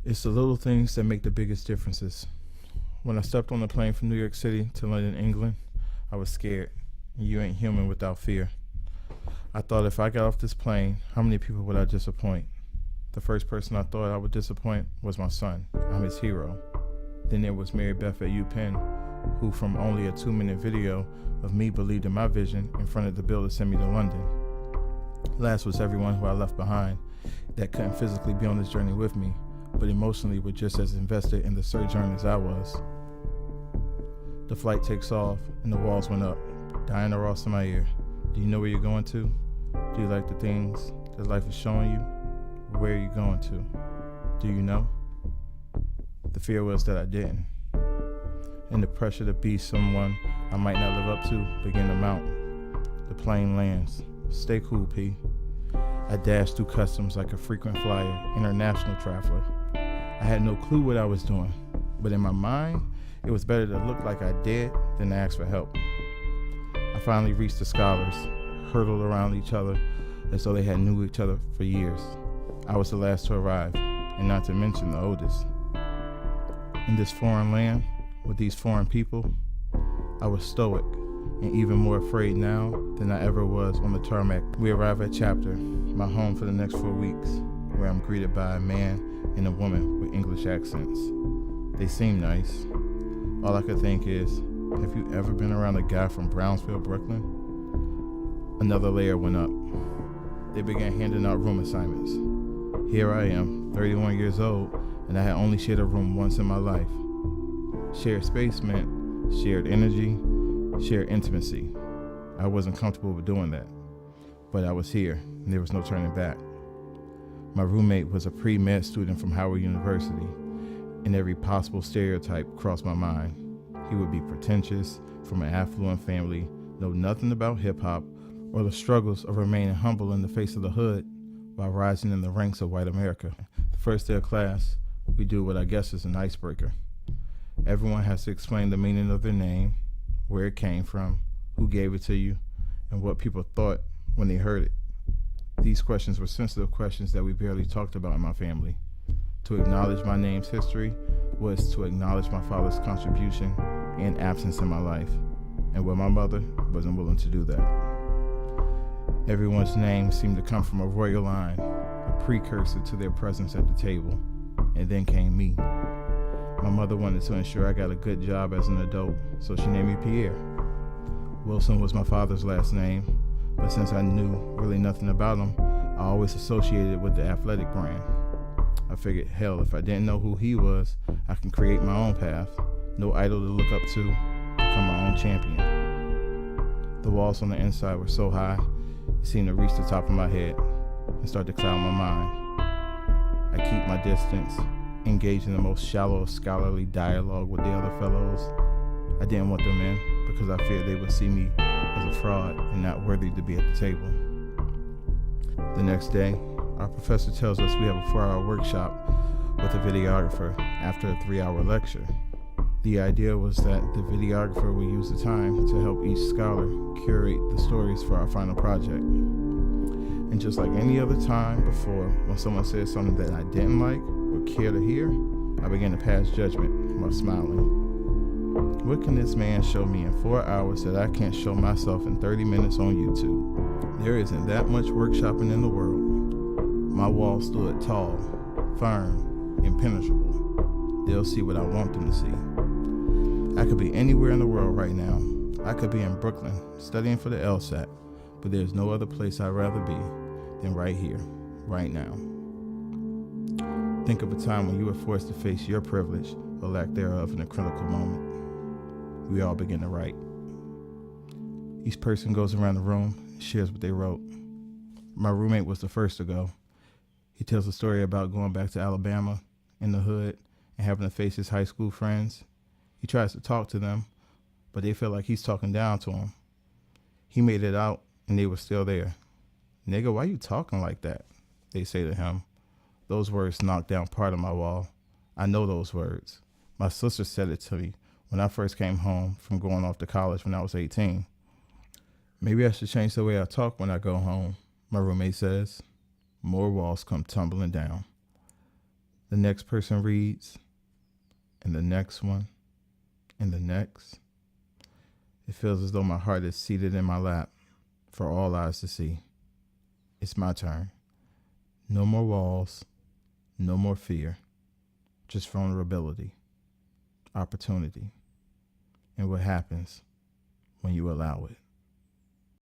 It's the little things that make the biggest differences. When I stepped on the plane from New York City to London, England, I was scared. You ain't human without fear. I thought if I got off this plane, how many people would I disappoint? The first person I thought I would disappoint was my son. I'm his hero. Then there was Mary Beth at UPenn, who from only a 2-minute video of me believed in my vision and fronted the bill to send me to London. Last was everyone who I left behind that couldn't physically be on this journey with me, but emotionally were just as invested in the sojourn as I was. The flight takes off and the walls went up. Diana Ross in my ear. Do you know where you're going to? Do you like the things that life is showing you? Where are you going to? Do you know? The fear was that I didn't. And the pressure to be someone I might not live up to began to mount. The plane lands. Stay cool, P. I dashed through customs like a frequent flyer, international traveler. I had no clue what I was doing, but in my mind, it was better to look like I did than to ask for help. I finally reached the scholars, hurtled around each other as though they had knew each other for years. I was the last to arrive, and not to mention the oldest. In this foreign land, with these foreign people, I was stoic and even more afraid now than I ever was on the tarmac. We arrive at Chapter, my home for the next 4 weeks, where I'm greeted by a man and a woman with English accents. They seem nice. All I could think is, have you ever been around a guy from Brownsville, Brooklyn? Another layer went up. They began handing out room assignments. Here I am, 31 years old, and I had only shared a room once in my life. Shared space meant shared energy, shared intimacy. I wasn't comfortable with doing that, but I was here, and there was no turning back. My roommate was a pre-med student from Howard University, and every possible stereotype crossed my mind. He would be pretentious, from an affluent family, know nothing about hip-hop, or the struggles of remaining humble in the face of the hood while rising in the ranks of white America. The first day of class, we do what I guess is an icebreaker. Everyone has to explain the meaning of their name, where it came from, who gave it to you, and what people thought when they heard it. These questions were sensitive questions that we barely talked about in my family. To acknowledge my name's history was to acknowledge my father's contribution and absence in my life, and my mother wasn't willing to do that. Everyone's name seemed to come from a royal line, a precursor to their presence at the table, and then came me. My mother wanted to ensure I got a good job as an adult, so she named me Peire. Wilson was my father's last name, but since I knew really nothing about him, I always associated it with the athletic brand. I figured, hell, if I didn't know who he was, I can create my own path. No idol to look up to, become my own champion. The walls on the inside were so high, it seemed to reach the top of my head and start to cloud my mind. I keep my distance, engage in the most shallow scholarly dialogue with the other fellows. I didn't want them in because I feared they would see me as a fraud and not worthy to be at the table. The next day, our professor tells us we have a 4-hour workshop with a videographer after a 3-hour lecture. The idea was that the videographer would use the time to help each scholar curate the stories for our final project. And just like any other time before, when someone said something that I didn't like or care to hear, I began to pass judgment while smiling. What can this man show me in 4 hours that I can't show myself in 30 minutes on YouTube? There isn't that much workshopping in the world. My wall stood tall, firm, impenetrable. They'll see what I want them to see. I could be anywhere in the world right now. I could be in Brooklyn, studying for the LSAT, but there's no other place I'd rather be than right here, right now. Think of a time when you were forced to face your privilege or lack thereof in a critical moment. We all begin to write. Each person goes around the room and shares what they wrote. My roommate was the first to go. He tells a story about going back to Alabama in the hood and having to face his high school friends. He tries to talk to them, but they feel like he's talking down to them. He made it out and they were still there. Nigga, why you talking like that? They say to him. Those words knocked down part of my wall. I know those words. My sister said it to me when I first came home from going off to college when I was 18. Maybe I should change the way I talk when I go home, my roommate says. More walls come tumbling down. The next person reads, and the next one, and the next. It feels as though my heart is seated in my lap for all eyes to see. It's my turn. No more walls, no more fear, just vulnerability, opportunity, and what happens when you allow it.